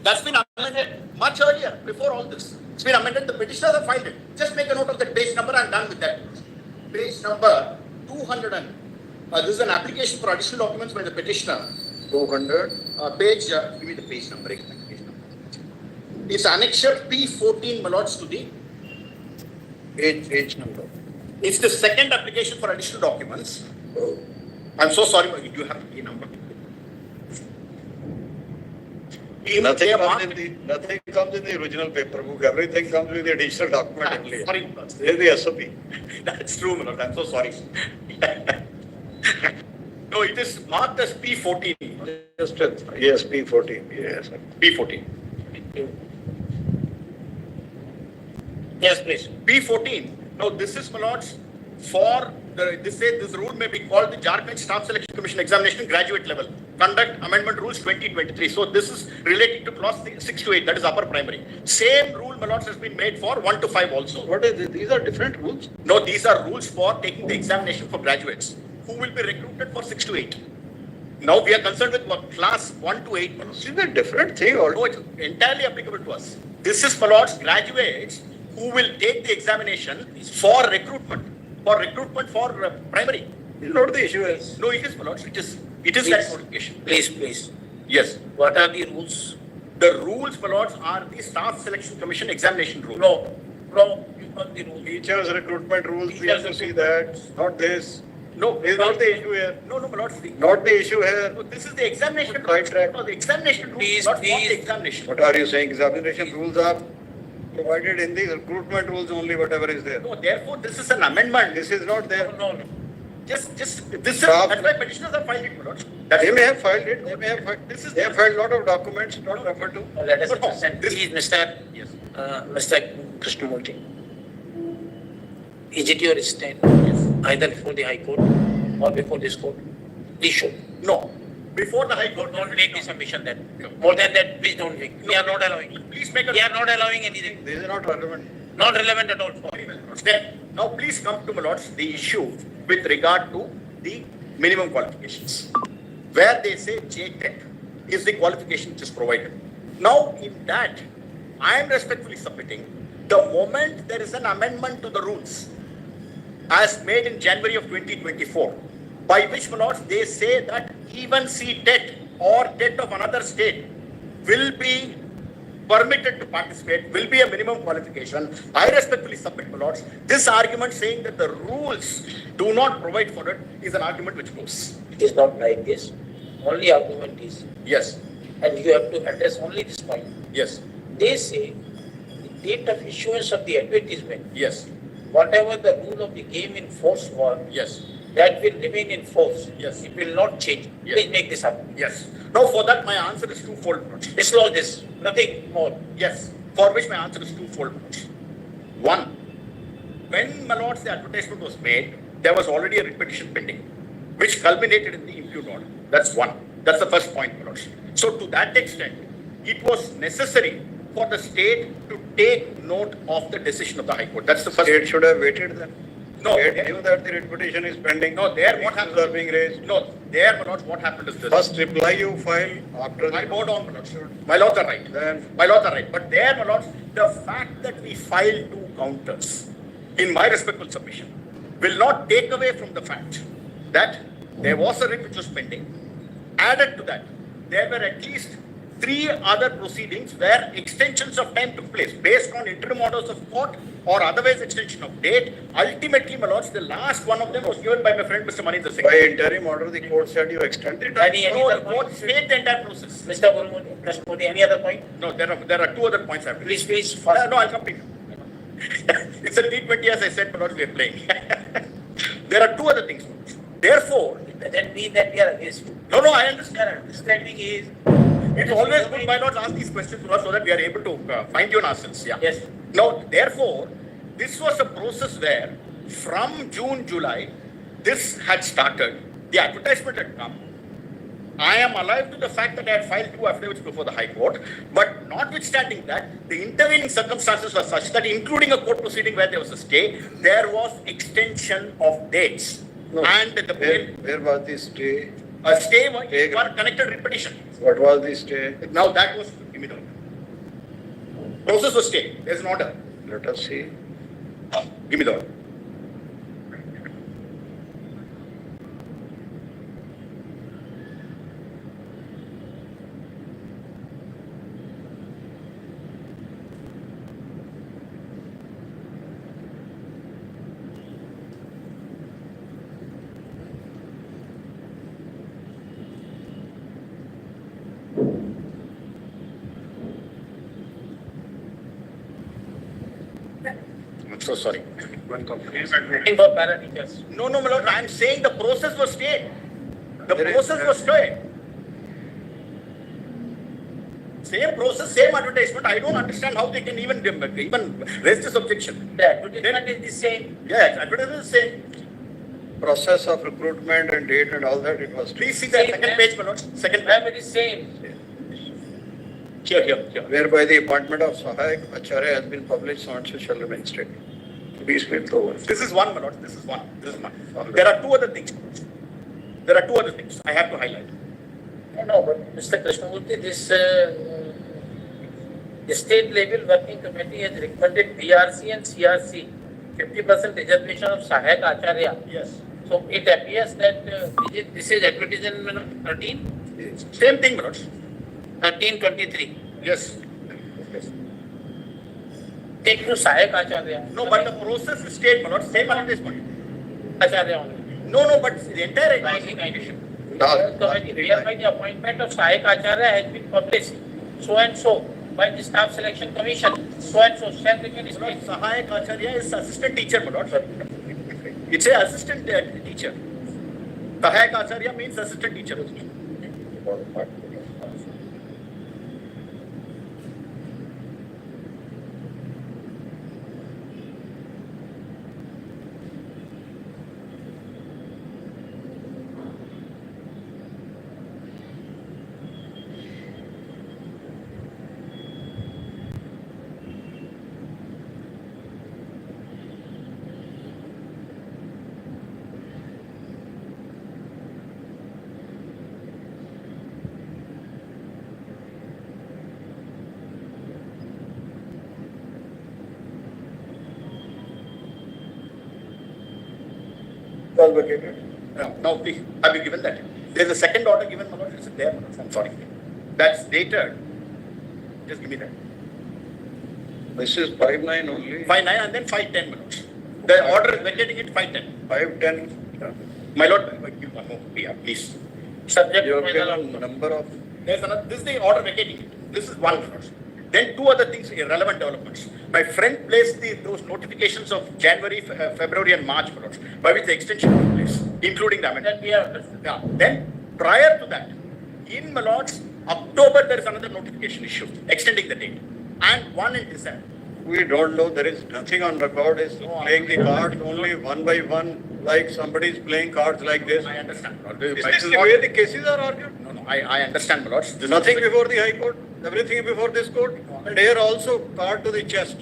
That's been amended much earlier, before all this. It's been amended. The petitioners have filed it. Just make a note of the page number. I'm done with that. Page number 200. This is an application for additional documents by the petitioner. 200. Give me the page number. It's annexure P14, my lords, to the page number. It's the second application for additional documents. Oh. I'm so sorry, but you do have the number. Nothing comes in the original paper book. Everything comes with the additional document only. Sorry, this is the SOP. That's true, my lord. I'm so sorry. No, it is marked as P14. Yes, P14. Yes. P14. Yes, please. P14. Now, this is, my lords, for this rule may be called the Jharkhand Staff Selection Commission Examination Graduate Level. Conduct Amendment Rules 2023. So this is relating to clause 6 to 8, that is upper primary. Same rule, my lords, has been made for 1 to 5 also. What is this? These are different rules? No, these are rules for taking the examination for graduates who will be recruited for 6 to 8. Now we are concerned with what, class 1 to 8. Is it a different thing or? No, it's entirely applicable to us. This is, my lords, graduates who will take the examination for recruitment for primary. Is not the issue is? No, it is, my lords. It is that notification. Please. Yes. What are the rules? The rules, my lords, are the Staff Selection Commission examination rules. No, you want the rules. Teachers recruitment rules, we have to see that. Not this. No, is not the issue here. No, my lords. Not the issue here. No, this is the examination right track. No, the examination rules, Please. not the examination. What are you saying? Examination rules are provided in the recruitment rules only, whatever is there. No, therefore, this is an amendment. This is not there. No. This is, that's why petitioners have filed it, my lords. They may have filed it. They have filed a lot of documents, not referred to. Let us understand. Please, Mr. Yes. Mr. Krishnamurthy. Is it your stand? Yes. Either before the High Court or before this court? Please show. No. Before the High Court, Don't make the submission then. More than that, please don't make. We are not allowing. Please make a. We are not allowing anything. This is not relevant. Not relevant at all. Then, now please come to, my lords, the issue with regard to the minimum qualifications, where they say Ctet is the qualification which is provided. Now, in that, I am respectfully submitting, the moment there is an amendment to the rules, as made in January of 2024, by which, my lords, they say that even Ctet or Tet of another state will be permitted to participate, will be a minimum qualification. I respectfully submit, my lords, this argument saying that the rules do not provide for it is an argument which goes. It is not like this. Only argument is. Yes. And you have to address only this point. Yes. They say the date of issuance of the advertisement, Yes. whatever the rule of the game in force was, Yes. that will remain in force. Yes. It will not change. Yes. Please make this up. Yes. Now, for that, my answer is twofold. Disclose this. Nothing more. Yes. For which my answer is twofold. One, when, my lords, the advertisement was made, there was already a writ petition pending, which culminated in the impugned order. That's one. That's the first point, my lords. So, to that extent, it was necessary for the state to take note of the decision of the High Court. That's the first. State should have waited then. No, knew that the writ petition is pending. No, there what happened are being raised. No, there, my lords, what happened is this. First reply you file after I the. bow down, my lords. My lords are right. Then. My lords are right. But there, my lords, the fact that we filed 2 counters, in my respectful submission, will not take away from the fact that there was a writ which was pending. Added to that, there were at least 3 other proceedings where extensions of time took place based on interim orders of court or otherwise extension of date. Ultimately, my lords, the last one of them was given by my friend Mr. Maninder Singh. By interim order, the court said you extend it. No, the court stayed the entire process. Mr. Krishnamurthy, any other point? No, there are 2 other points I have to Please, fast. No, I'll complete. It's a T20, as I said, but not we are playing. There are 2 other things. Therefore, It doesn't mean that we are against you. no, I understand. Our understanding is. It's always good, my lords, ask these questions to us so that we are able to fine-tune ourselves. Yeah. Yes. Now, therefore, this was a process where from June, July, this had started. The advertisement had come. I am alive to the fact that I had filed 2 affidavits before the High Court, but notwithstanding that, the intervening circumstances were such that, including a court proceeding where there was a stay, there was extension of dates. No. And the Where was the stay? stay was connected repetition. What was the stay? Now that was, give me the Process was stayed. There's an order. Let us see. Give me the order. I'm so sorry. One company. Waiting for parameters. No, no, my lord, I'm saying the process was stayed. The There is- process was stayed. Same process, same advertisement. I don't understand how they can even raise this objection. The advertisement is the same. Yes, advertisement is same. Process of recruitment and date and all that, it was. Please see the Same, second ma'am. page, my lord. Second Ma'am, page. it is same. Here. Whereby the appointment of Sahayak Acharya has been published, so and so shall remain state. Please make the word. This is one, my lord. This is one. There are two other things. I have to highlight. No, but Mr. Krishnamurthy, this the state level working committee has recommended BRC and CRC 50% reservation of Sahayak Acharya. Yes. So it appears that this is advertisement of 13, Same thing, my lord. 1323. Yes. Take to Sahayak Acharya. No, but the process is stayed, my lord. Same advertisement. Acharya only. No, but the entire Kindly. Last- Committee, whereby the appointment of Sahayak Acharya has been published, so and so, by the staff selection commission, so and so, shall remain My lord, state. Sahayak Acharya is assistant teacher, my lord. It's a assistant teacher. Sahayak Acharya means assistant teacher. All vacated. Now, please, have you given that? There's a second order given, my lord. Is it there? I'm sorry. That's dated. Just give me that. This is 5-9 only. 5-9 and then 5-10, my lord. The order is vacating it 5-10. 5-10. My lord, give one more, please. Subject You to have final given number of. There's another, this is the order vacating it. This is one, my lord. Then two other things, irrelevant developments. My friend placed those notifications of January, February and March, my lord, by which the extension took place, including the amendment. that we have understood. Yeah. Then, prior to that, in my lords, October there is another notification issued, extending the date, and one in December. We don't know, there is nothing on record, is No, playing the cards only one by one, like somebody is playing cards like this. I understand, my lord. Is But this it the not- way the cases are argued? No, I understand, my lords. This is- Nothing before the High Court, everything before this court, and here also card to the chest.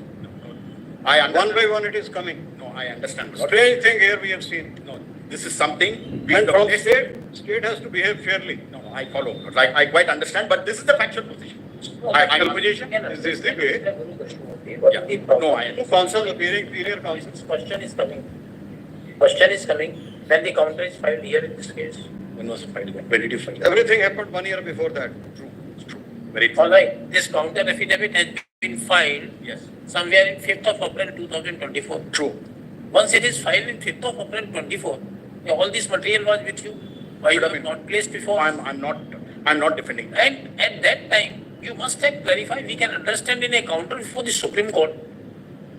I One understand. by one it is coming. No, I understand, my lord. Strange thing here we have seen. No, this is something. And from state has to behave fairly. No, I follow. Like, I quite understand, but this is the factual position. Actual position, is this the way? Yeah. No, I Counsel appearing, superior counsel. Question is coming. Question is coming. When the counter is filed here in this case. When was it filed? When did you file? Everything happened 1 year before that. True, it's true. Very true. All right, this counter affidavit has been filed Yes, somewhere in 5th of April 2024. true. Once it is filed in 5th of April 24, all this material was with you. Why you Should have have been. not placed before? I'm not defending that. And at that time, you must have clarified, we can understand in a counter before the Supreme Court.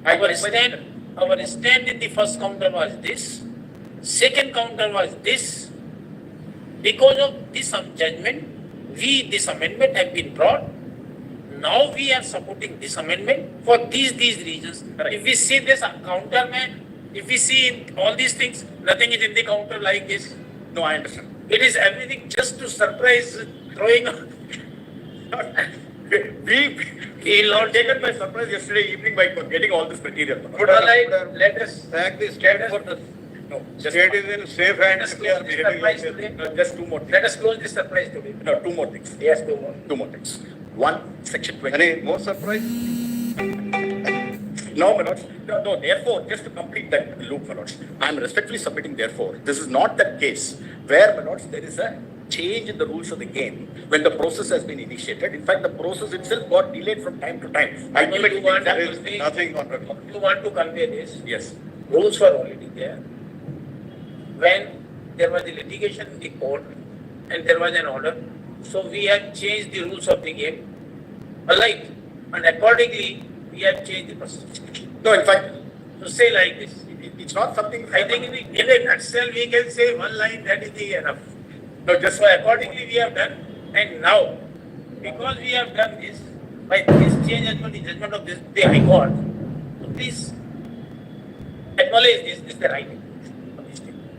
Our stand in the first counter was this, second counter was this. Because of this judgment, this amendment have been brought. Now we are supporting this amendment for these reasons. Correct. If we see this counter, if we see all these things, nothing is in the counter like this. No, I understand. It is everything just to surprise, throwing. We were taken by surprise yesterday evening by getting all this material. All right, let us Thank the state for the, No, just, state is in safe hands if they are behaving like this. today. just two more things. Let us close this surprise today. No, two more things. Yes, two more. Two more things. One, section 20. Any more surprise? No, my lords. No, therefore, just to complete that loop, my lords, I am respectfully submitting, therefore, this is not the case where, my lords, there is a change in the rules of the game when the process has been initiated. In fact, the process itself got delayed from time to time. Ultimately, You want there to is say- Nothing on record. You want to convey this? yes, Rules were already there. When there was a litigation in the court and there was an order, so we have changed the rules of the game. Alright, and accordingly, we have changed the process. no, in fact, To say like this, it's not something. I think in a nutshell, we can say one line, that is the enough. No, just So accordingly, we have done, and now, because we have done this, by this change as well, the judgment of this, the High Court, so please acknowledge this is the right thing.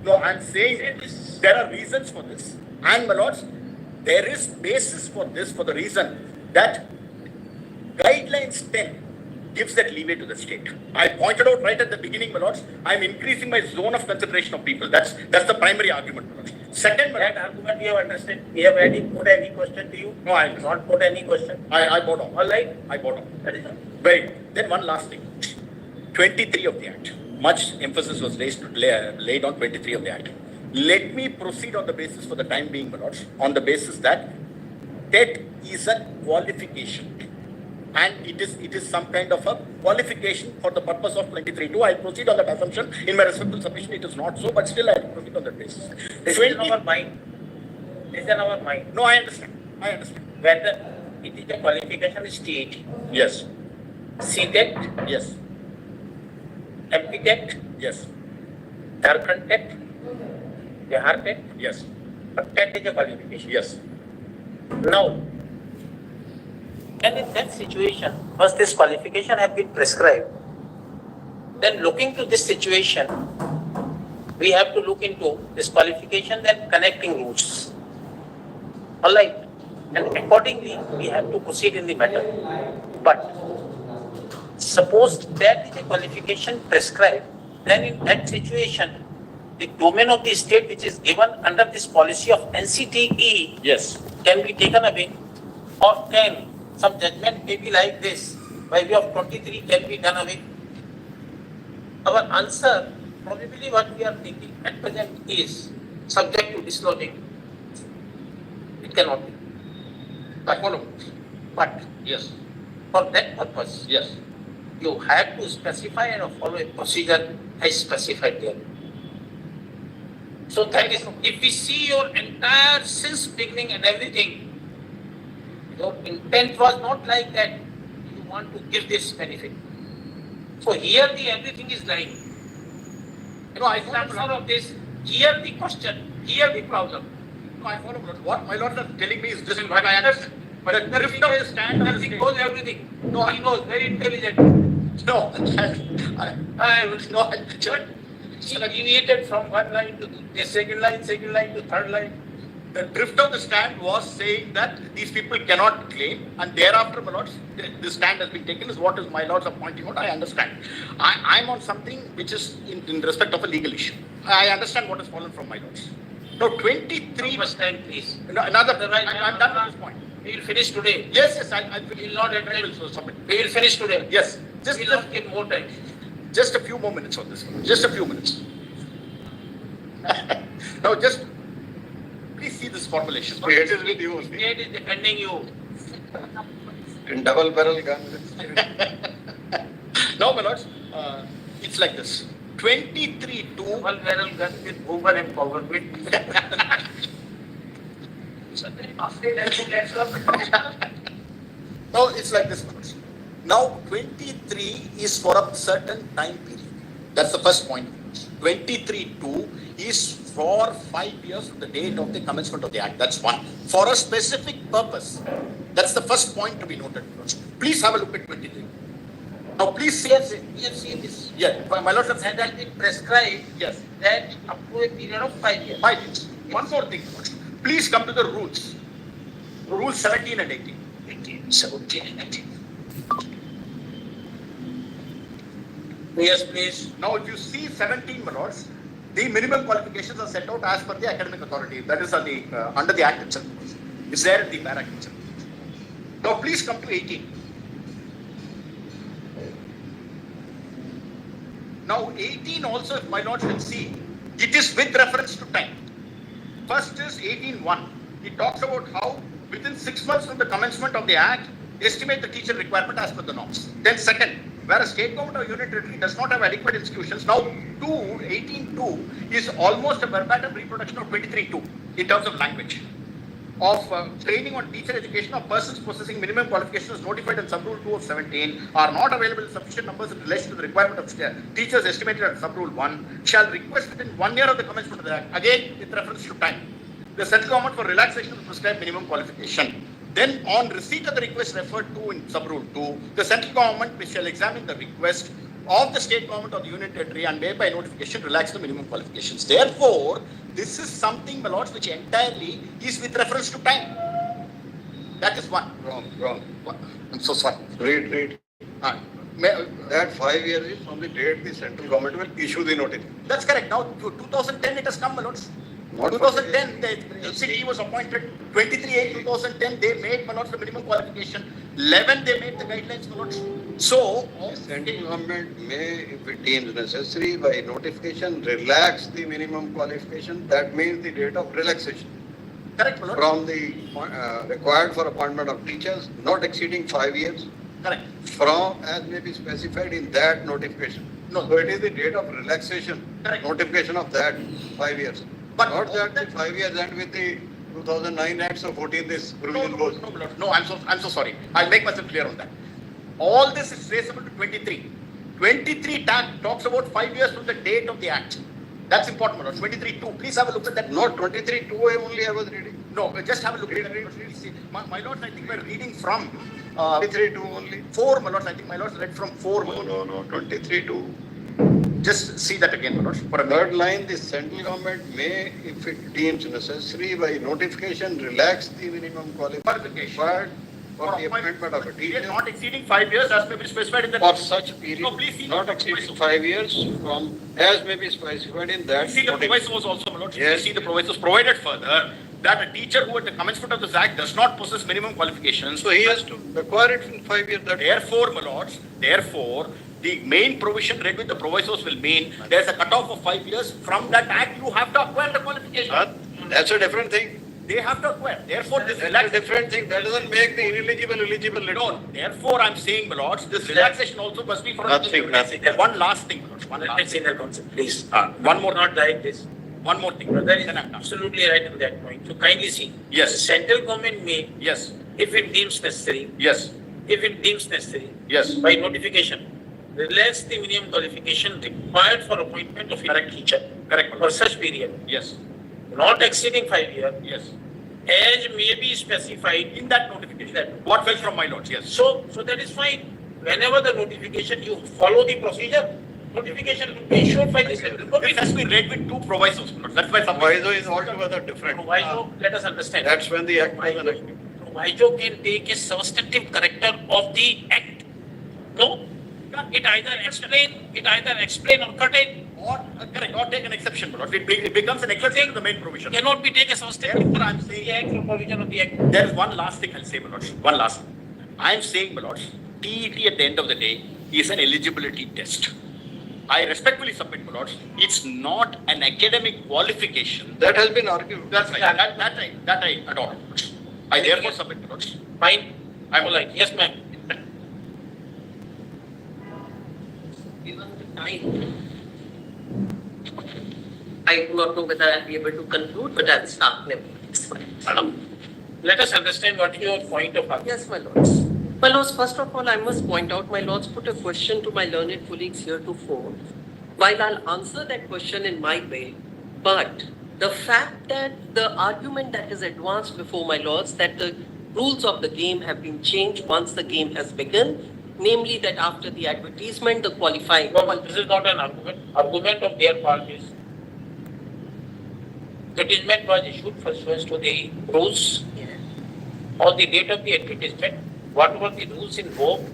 No, I'm saying there are reasons for this. And, my lords, there is basis for this for the reason that guidelines 10 gives that leeway to the state. I pointed out right at the beginning, my lords, I'm increasing my zone of consideration of people. That's the primary argument, my lords. Second, my That lords, argument we have understood. We have already put any question to you? no, I Not put any question. I bowed down. All right? I bowed down. That is all. Very good. Then one last thing. 23 of the Act. Much emphasis was laid on 23 of the Act. Let me proceed on the basis for the time being, my lords, on the basis that Tet is a qualification. And it is some kind of a qualification for the purpose of 23.2. I proceed on that assumption. In my respectful submission, it is not so, but still I proceed on that basis. This is in our mind. This is in our mind. No, I understand. I understand. Whether it is a qualification stage, Yes. Ctet, Yes. Ctet, Yes. Tet, Tet, Yes. but Tet is a qualification. Yes. Now, and in that situation, once this qualification have been prescribed, then looking to this situation, we have to look into this qualification and connecting rules. All right, and accordingly, we have to proceed in the matter. But suppose that is a qualification prescribed, then in that situation, the domain of the state which is given under this policy of NCTE Yes. can be taken away, or can some judgment may be like this, by way of 23 can be done away. Our answer, probably what we are thinking at present is subject to dislodging. It cannot be. But Yes. for that purpose, Yes. you have to specify and follow a procedure as specified there. So that is, if we see your entire since beginning and everything, your intent was not like that. You want to give this benefit. So here the everything is lying. No, I The follow. answer of this, here the question, here the problem. No, I follow. What my lords are telling me is this. But I understand. But the drift of the stand is He knows everything. No, He knows, very intelligent. no. I will No, But he deviated from one line to the second line to third line. the drift of the stand was saying that these people cannot claim, and thereafter, my lords, the stand has been taken. Is what is my lords are pointing out. I understand. I'm on something which is in respect of a legal issue. I understand what has fallen from my lords. No, 23. Much time, please. No, another. Otherwise, I'm done with this point. We will finish today. Yes, yes. I We will not I will admit. submit. We will finish today. Yes. We will not give more time. Just a few more minutes on this one. Just a few minutes. Now, just please see this formulation. State is with you only. State is defending you. In double barrel gun. Now, my lords, it's like this. 23-2. Double barrel gun with Uber empowerment. Now, it's like this, my lords. Now, 23 is for a certain time period. That's the first point. 23-2 is for 5 years from the date of the commencement of the act. That's one. For a specific purpose. That's the first point to be noted. Please have a look at 23. Now, please see. Yes, we have seen this. Yeah, my lords have And said has been prescribed yes. that up to a period of 5 years. 5 years. One more thing. Please come to the rules. Rules 17 and 18. 17 and 18. Yes, please. Now, if you see 17, my lords, the minimum qualifications are set out as per the academic authority. That is under the act itself. It's there in the paragraph itself. Now, please come to 18. Now 18 also, if my lords will see, it is with reference to time. First is 18.1. It talks about how within 6 months from the commencement of the act, estimate the teacher requirement as per the norms. Then second, whereas state government or union territory does not have adequate institutions, now 18.2 is almost a verbatim reproduction of 23.2 in terms of language. Of training on teacher education of persons possessing minimum qualifications notified in sub-rule 2 of 17 are not available in sufficient numbers in relation to the requirement of teachers estimated at sub-rule 1 shall request within 1 year of the commencement of the act, again with reference to time, the central government for relaxation of the prescribed minimum qualification. Then on receipt of the request referred to in sub-rule 2, the central government shall examine the request of the state government or the union territory and may by notification relax the minimum qualifications. Therefore, this is something, my lords, which entirely is with reference to time. That is one. Wrong. I'm so sorry. Read. That 5 years is from the date the central government will issue the notice. That's correct. Now, to 2010 it has come, my lords. Not 2010, the LCT was appointed. 23/8/2010, they made, my lords, the minimum qualification. 11, they made the guidelines, my lords. So, Central government may, if it deems necessary, by notification, relax the minimum qualification. That means the date of relaxation correct, my lords. from the required for appointment of teachers, not exceeding 5 years, Correct. from as may be specified in that notification. No. So it is the date of relaxation, Correct. notification of that 5 years. But Not that the 5 years end with the 2009 Act, so 14 this provision goes. No, my lord. No, I'm so sorry. I'll make myself clear on that. All this is traceable to 23. 23 talks about 5 years from the date of the act. That's important, my lord. 23.2. Please have a look at that. Not 23.2 only I was reading. No, just have a look at that. Please see. My lord, I think we're reading from 23.2 only. 4, my lord. I think my lord read from 4. No, 23.2. Just see that again, my lord. For a Third line, the central government may, if it deems necessary, by notification, relax the minimum qualification required for the appointment of a period teacher not exceeding 5 years as may be specified in the. for such period, No, please see not the exceeding proviso. 5 years from as may be specified in that. See the notification. proviso was also, my lord. Yes. See the proviso was provided further that a teacher who at the commencement of this act does not possess minimum qualifications. So he has to acquire it in 5 years. That Therefore, my lords, therefore, the main provision read with the provisos will mean there's a cutoff of 5 years. From that act, you have to acquire the qualification. That's a different thing. They have to acquire. Therefore, this That's a relaxation. different thing. That doesn't make the ineligible eligible. No, therefore, I'm saying, my lords, this relaxation also must be for. Nothing. One last thing, my lords. One last Let's thing. see the concept, please. One more, Not like this. one more thing. Brother is Then I'm done. absolutely right on that point. So kindly see. Yes. Central government may, Yes, if it deems necessary, yes, yes. by notification, relax the minimum qualification required for appointment of a teacher Correct, my for lord. such period, Yes, not exceeding 5 years, yes. as may be specified. In that notification, what fell from my lords, yes. So that is fine. Whenever the notification, you follow the procedure. Notification will be issued by the central This government. has been read with two provisos, my lord. That's why some. Proviso is altogether different. Proviso, let us understand. That's when the act was enacted. Proviso can take a substantive character of the act. No, it either explain or curtail. Or, correct, or take an exception, my lord. It becomes an exception to the main provision. Cannot be taken substantive. Therefore, I'm saying, The act or provision of the act. there is one last thing I'll say, my lords. One last. I'm saying, my lords, TET at the end of the day is an eligibility test. I respectfully submit, my lords, it's not an academic qualification. That has been argued. That's right. That I adore. I therefore submit, my lords. Fine. I'm All right. Yes, ma'am. I do not know whether I'll be able to conclude, but I'll start nevertheless. Madam, let us understand what your point of argument. Yes, my lords. My lords, first of all, I must point out, my lords put a question to my learned colleagues heretofore. While I'll answer that question in my way, but the fact that the argument that is advanced before my lords, that the rules of the game have been changed once the game has begun, namely that after the advertisement, the qualifying. No, but this is not an argument. Argument of their part is advertisement was issued pursuant to the rules on the date of the advertisement. What were the rules in vogue?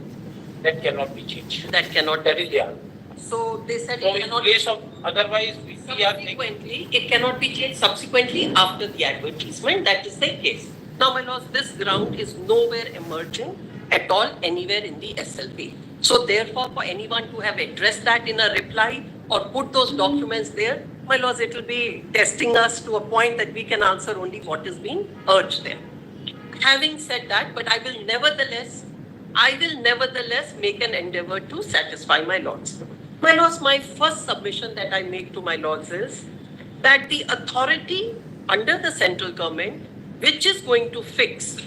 That cannot be changed. That cannot That is the argument. So they said So it in cannot place of otherwise, we are subsequently, it cannot be changed subsequently after the advertisement. That is the case. Now, my lords, this ground is nowhere emerging at all anywhere in the SLP. So therefore, for anyone to have addressed that in a reply or put those documents there, my lords, it will be testing us to a point that we can answer only what is being urged there. Having said that, but I will nevertheless make an endeavor to satisfy my lords. My lords, my first submission that I make to my lords is that the authority under the central government, which is going to fix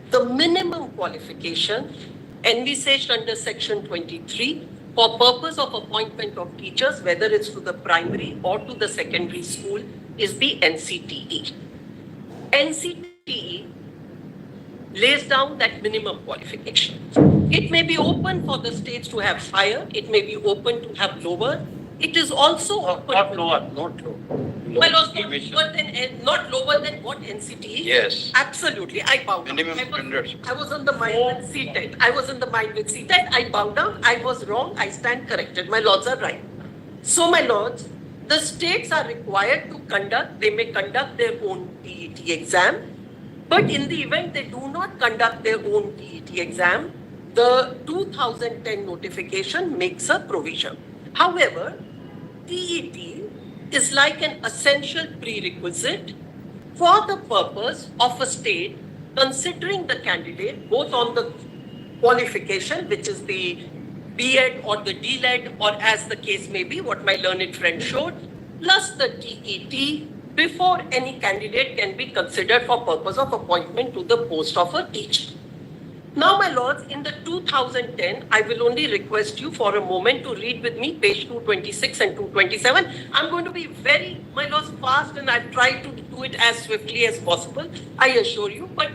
the minimum qualification envisaged under section 23 for purpose of appointment of teachers, whether it's to the primary or to the secondary school, is the NCTE. NCTE lays down that minimum qualification. It may be open for the states to have higher, it may be open to have lower. It is also open Not to lower, not lower. my lords, Deviation. not lower than what NCTE? Yes. Absolutely, I bow down. Minimum I was- standards. I was on the mind with Ctet. I was in the mind with Ctet. I bow down. I was wrong. I stand corrected. My lords are right. So, my lords, the states are required to conduct, they may conduct their own TET exam, but in the event they do not conduct their own TET exam, the 2010 notification makes a provision. However, TET is like an essential prerequisite for the purpose of a state considering the candidate both on the qualification, which is the B.Ed or the D.Led, or as the case may be, what my learned friend showed, plus the TET before any candidate can be considered for purpose of appointment to the post of a teacher. Now, my lords, in the 2010, I will only request you for a moment to read with me page 226 and 227. I'm going to be very, my lords, fast, and I'll try to do it as swiftly as possible, I assure you. But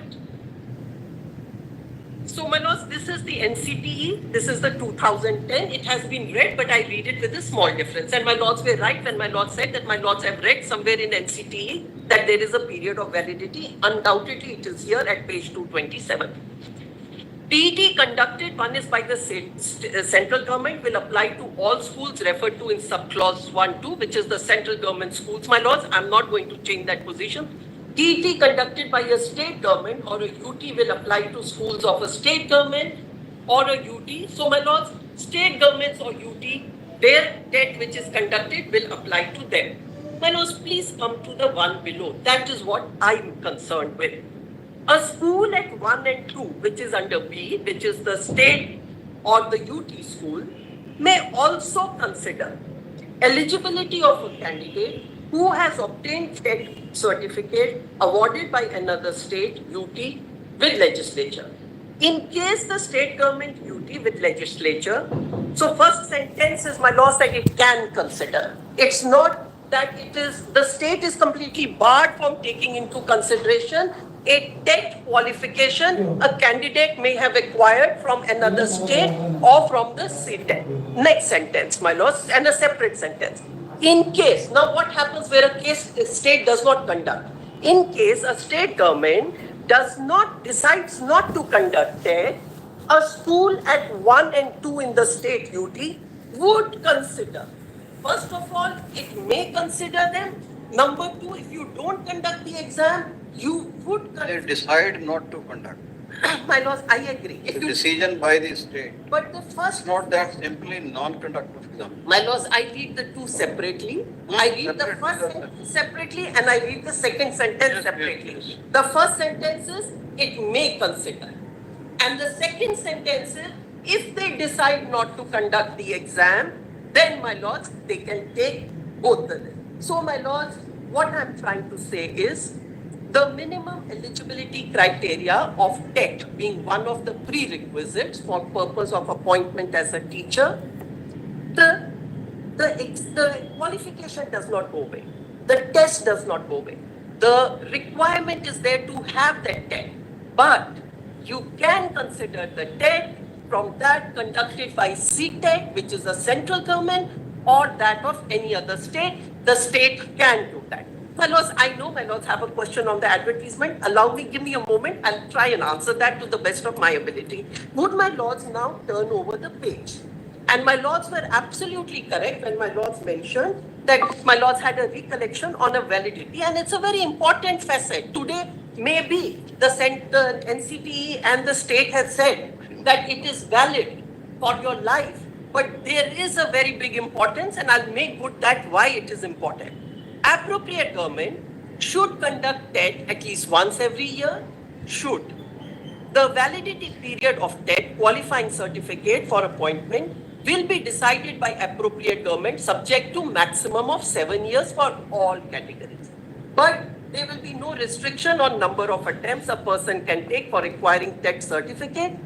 so, my lords, this is the NCTE, this is the 2010. It has been read, but I read it with a small difference. And my lords were right when my lords said that my lords have read somewhere in NCTE that there is a period of validity. Undoubtedly, it is here at page 227. TET conducted, one is by the central government, will apply to all schools referred to in subclause 1-2, which is the central government schools, my lords. I'm not going to change that position. TET conducted by a state government or a UT will apply to schools of a state government or a UT. So, my lords, state governments or UT, their TET which is conducted will apply to them. My lords, please come to the one below. That is what I'm concerned with. A school at 1 and 2, which is under B, which is the state or the UT school, may also consider eligibility of a candidate who has obtained TET certificate awarded by another state UT with legislature. In case the state government UT with legislature, so first sentence is, my law said it can consider. It's not that it is, the state is completely barred from taking into consideration a TET qualification a candidate may have acquired from another state or from the Ctet. Next sentence, my lords, and a separate sentence. In case, now what happens where a case the state does not conduct? In case a state government decides not to conduct TET, a school at 1 and 2 in the state UT would consider. First of all, it may consider them. Number 2, if you don't conduct the exam, you would They consider. decide not to conduct. My lords, I agree. The decision by the state. But the first, It's not that simply non-conductive exam. my lords, I read the two separately. I read the Separate, first yes, sentence separately and I read the second sentence Yes, separately. yes, yes. The first sentence is, it may consider. And the second sentence is, if they decide not to conduct the exam, then, my lords, they can take both the. So, my lords, what I'm trying to say is, the minimum eligibility criteria of TET being one of the prerequisites for purpose of appointment as a teacher, the qualification does not go away. The test does not go away. The requirement is there to have that TET, but you can consider the TET from that conducted by Ctet, which is a central government, or that of any other state. The state can do that. My lords, I know my lords have a question on the advertisement. Allow me, give me a moment. I'll try and answer that to the best of my ability. Would my lords now turn over the page? And my lords were absolutely correct when my lords mentioned that my lords had a recollection on a validity. And it's a very important facet. Today, maybe the NCTE and the state have said that it is valid for your life. But there is a very big importance, and I'll make good that why it is important. Appropriate government should conduct Tet at least once every year. Should. The validity period of Tet qualifying certificate for appointment will be decided by appropriate government subject to maximum of 7 years for all categories. But there will be no restriction on number of attempts a person can take for acquiring Tet certificate.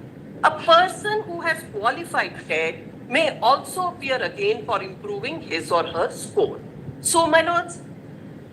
A person who has qualified Tet may also appear again for improving his or her score. So, my lords,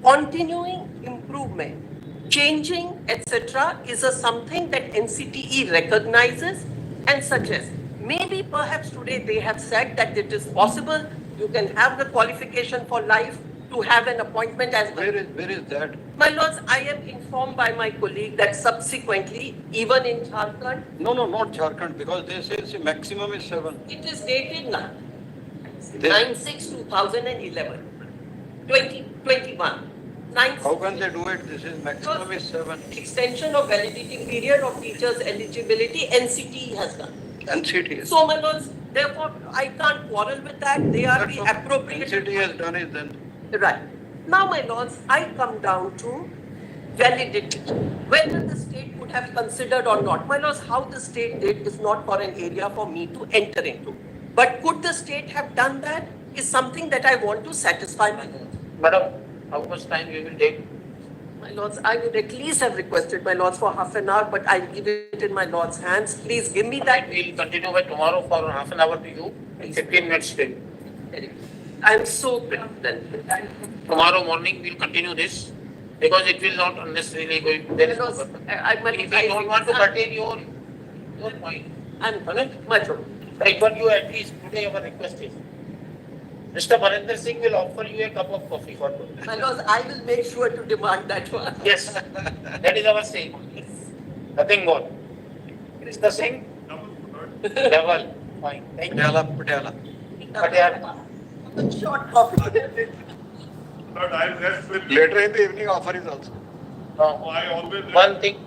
continuing improvement, changing, etc., is a something that NCTE recognizes and suggests. Maybe perhaps today they have said that it is possible you can have the qualification for life to have an appointment as well. Where is that? My lords, I am informed by my colleague that subsequently, even in Jharkhand, No, not Jharkhand, because they say the maximum is 7. it is dated now. They- 9/6/2011, 2021. How can they do it? This is maximum is 7. Extension of validity period of teachers' eligibility, NCT has done. NCT. So, my lords, therefore, I can't quarrel with that. They are the appropriate. NCT has done it then. Right. Now, my lords, I come down to validity. Whether the state could have considered or not. My lords, how the state did is not for an area for me to enter into. But could the state have done that is something that I want to satisfy my lords. Madam, how much time you will take? My lords, I would at least have requested my lords for half an hour, but I'll give it in my lord's hands. Please give me that. We'll continue by tomorrow for half an hour to you, 15 minutes till. I'm so grateful. Tomorrow morning we'll continue this because it will not unnecessarily go. There is no purpose. If you don't want to curtail your point, I'm much. like what you at least today our request is. Mr. Barinder Singh will offer you a cup of coffee for today. My lords, I will make sure to demand that one. Yes, that is our saying. Nothing more. Mr. Singh? Double. Fine. Thank you. Patiala. But Short copy. But I rest with Later in the evening offer is also. I always one thing,